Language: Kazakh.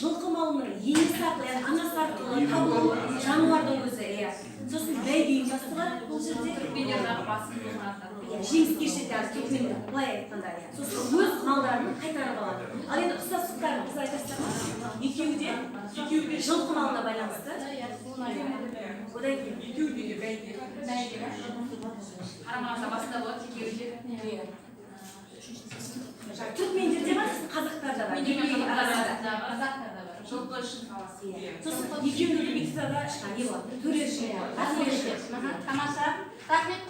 жылқы малының енесі арқылы, яғни анасы арқылы табылу жануардың өзі, сосын бәйге ұйымдастырылады бұл жерде. Түркмендердің басын жеңіс кешеді, түркмендер былай айтқанда, сосын өз малдарын қайтарып алады. Ал енді ұқсастықтарын біз айтасыздар ма? Екеуі де жылқы малына байланысты. Одан кейін екеуі де бәйге. Қарамағында басында болады, екеуі де. Түркмендерде бар, қазақтарда бар. Қазақтарда бар. Жылқы үшін саласы. Сосын екеуінің бекітсада не болады? Төреші болады. Тамаша. Рахмет.